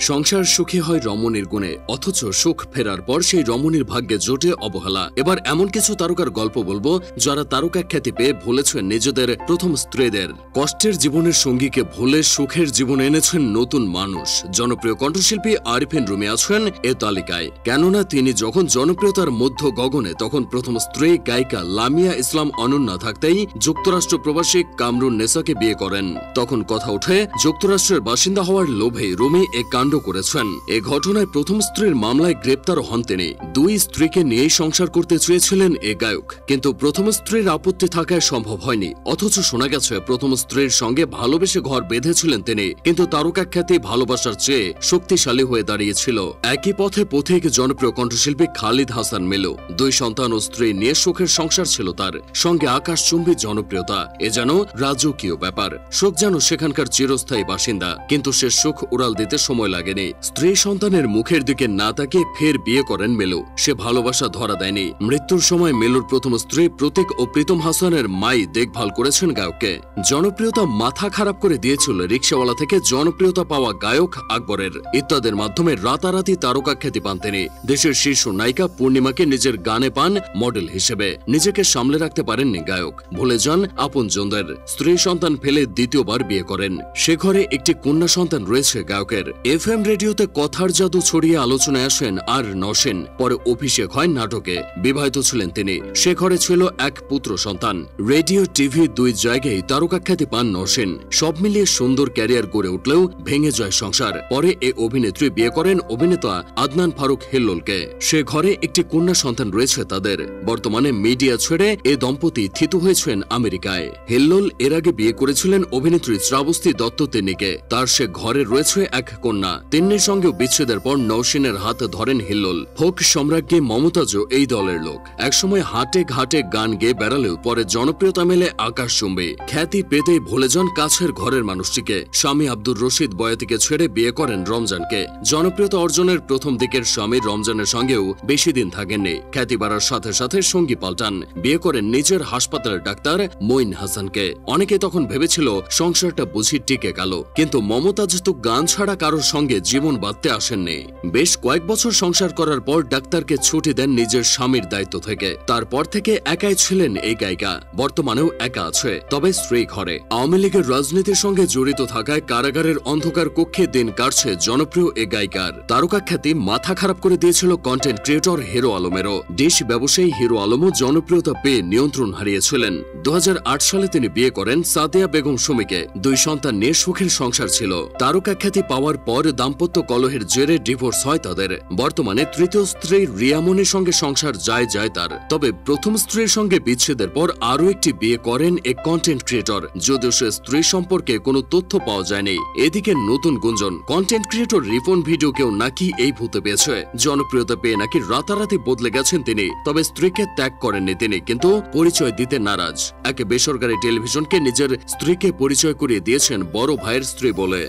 সংসার সুখী হয় রমণীর গুণে, অথচ সুখ ফেরার পর সেই রমণীর ভাগ্যে জোটে অবহেলা। এবার এমন কিছু তারকার গল্প বলবো যারা তারকা খ্যাতি পেয়ে ভুলেছেন নিজেদের প্রথম স্ত্রীদের। কষ্টের জীবনের সঙ্গীকে ভুলে সুখের জীবন এনেছেন নতুন মানুষ। জনপ্রিয় কণ্ঠশিল্পী আরিফিন রুমি আছেন এ তালিকায়। কেননা তিনি যখন জনপ্রিয়তার মধ্য গগনে, তখন প্রথম স্ত্রী গায়িকা লামিয়া ইসলাম অনন্যা থাকতেই যুক্তরাষ্ট্র প্রবাসী কামরুন নেসাকে বিয়ে করেন। তখন কথা ওঠে যুক্তরাষ্ট্রের বাসিন্দা হওয়ার লোভে রুমি এ কাণ্ড করেছেন। এ ঘটনায় প্রথম স্ত্রীর মামলায় গ্রেপ্তার হন তিনি। দুই স্ত্রীকে নিয়েই সংসার করতে চেয়েছিলেন এ গায়ক, কিন্তু প্রথম স্ত্রীর আপত্তি থাকায় সম্ভব হয়নি। অথচ শোনা গেছে প্রথম স্ত্রীর সঙ্গে ভালোবেসে ঘর বেঁধেছিলেন তিনি, কিন্তু তারকা খ্যাতি ভালোবাসার চেয়ে শক্তিশালী হয়ে দাঁড়িয়েছিল। একই পথে পথিক জনপ্রিয় কণ্ঠশিল্পী খালিদ হাসান মিলু। দুই সন্তান ও স্ত্রী নিয়ে সুখের সংসার ছিল তার, সঙ্গে আকাশচুম্বী জনপ্রিয়তা। এ যেন রাজকীয় ব্যাপার। সুখ যেন সেখানকার চিরস্থায়ী বাসিন্দা, কিন্তু সে সুখ উড়াল দিতে সময় লাগেনি। স্ত্রী সন্তানের মুখের দিকে না তাকিয়ে ফের বিয়ে করেন মিলু। সে ভালোবাসা ধরা দেয়নি। মৃত্যুর সময় মিলুর প্রথম স্ত্রী প্রতীক ও প্রীতম হাসানের মাই দেখভাল করেছেন গায়ককে। জনপ্রিয়তা মাথা খারাপ করে দিয়েছিল রিকশাওয়ালা থেকে জনপ্রিয়তা পাওয়া গায়ক আকবরের। ইত্যাদির মাধ্যমে রাতারাতি তারকা খ্যাতি পান তিনি। দেশের শীর্ষ নায়িকা পূর্ণিমাকে নিজের গানে পান মডেল হিসেবে। নিজেকে সামলে রাখতে পারেননি গায়ক, ভুলে যান আপনজনদের। স্ত্রী সন্তান ফেলে দ্বিতীয়বার বিয়ে করেন। সে ঘরে একটি কন্যা সন্তান রয়েছে গায়কের। FM রেডিওতে কথার জাদু ছড়িয়ে আলোচনায় আসেন আর নসেন। পরে অভিষেক হয় নাটকে। বিবাহিত ছিলেন তিনি। সে ঘরে ছিল এক পুত্র সন্তান। রেডিও, টিভি দুই জায়গায় তারকা খ্যাতি পান নসেন। সব মিলিয়ে সুন্দর ক্যারিয়ার গড়ে উঠলেও ভেঙে যায় সংসার। পরে এ অভিনেত্রী বিয়ে করেন অভিনেতা আদনান ফারুক হিল্লোলকে। সে ঘরে একটি কন্যা সন্তান রয়েছে তাদের। বর্তমানে মিডিয়া ছেড়ে এ দম্পতি থিতু হয়েছেন আমেরিকায়। হিল্লোল এর আগে বিয়ে করেছিলেন অভিনেত্রী শ্রাবস্তী দত্ত তিন্নিকে। তার সে ঘরে রয়েছে এক কন্যা। তিন্নির সঙ্গেও বিচ্ছেদের পর নওশিনের হাত ধরেন হিল্লোল। ফোক সম্রাজ্ঞী মমতাজও এই দলের লোক। একসময় হাটে ঘাটে গান গেয়ে বেড়ালেও পরে জনপ্রিয়তা মেলে আকাশচুম্বী। খ্যাতি পেতেই ভুলে যান কাছের ঘরের মানুষটিকে। স্বামী আব্দুর রশিদ বয়াতিকে ছেড়ে বিয়ে করেন রমজানকে। জনপ্রিয়তা অর্জনের প্রথম দিকের স্বামী রমজানের সঙ্গেও বেশি দিন থাকেননি। খ্যাতি বাড়ার সাথে সাথে সঙ্গী পাল্টান। বিয়ে করেন নিজের হাসপাতালের ডাক্তার মঈন হাসানকে। অনেকে তখন ভেবেছিল সংসারটা বুঝি টিকে গেল, কিন্তু মমতাজ তো গান ছাড়া কারোর সঙ্গে জীবন বাঁধতে আসেননি। বেশ কয়েক বছর সংসার করার পর ডাক্তারকে ছুটি দেন নিজের স্বামীর দায়িত্ব থেকে। তারপর থেকে একাই ছিলেন এই গায়িকা। বর্তমানেও একা আছে, তবে স্ত্রী ঘরে। আওয়ামী লীগের রাজনীতির সঙ্গে জড়িত থাকায় কারাগারের অন্ধকার কক্ষে দিন কাটছে জনপ্রিয় এ গায়িকার। তারকা খ্যাতি মাথা খারাপ করে দিয়েছিল কন্টেন্ট ক্রিয়েটর হিরো আলমেরও। ডিশ ব্যবসায়ী হিরো আলমও জনপ্রিয়তা পেয়ে নিয়ন্ত্রণ হারিয়েছিলেন। 2008 সালে তিনি বিয়ে করেন সাদিয়া বেগম সুমিকে। দুই সন্তান নিয়ে সুখের সংসার ছিল। তারকা খ্যাতি পাওয়ার পর দাম্পত্য কলহের জেরে ডিভোর্স হয় তাদের। বর্তমানে তৃতীয় স্ত্রী রিয়ামনির সঙ্গে সংসার যায় তার। তবে প্রথম স্ত্রীর সঙ্গে বিচ্ছেদের পর আরও একটি বিয়ে করেন এক কন্টেন্ট ক্রিয়েটর, যদিও সে স্ত্রী সম্পর্কে কোনো তথ্য পাওয়া যায়নি। এদিকে নতুন গুঞ্জন, কন্টেন্ট ক্রিয়েটর রিপন ভিডিওকেও নাকি এই ভূতে পেয়েছে। জনপ্রিয়তা পেয়ে নাকি রাতারাতি বদলে গেছেন তিনি। তবে স্ত্রীকে ত্যাগ করেননি তিনি, কিন্তু পরিচয় দিতে নারাজ। এক বেসরকারি টেলিভিশনকে নিজের স্ত্রীকে পরিচয় করিয়ে দিয়েছেন বড় ভাইয়ের স্ত্রী বলে।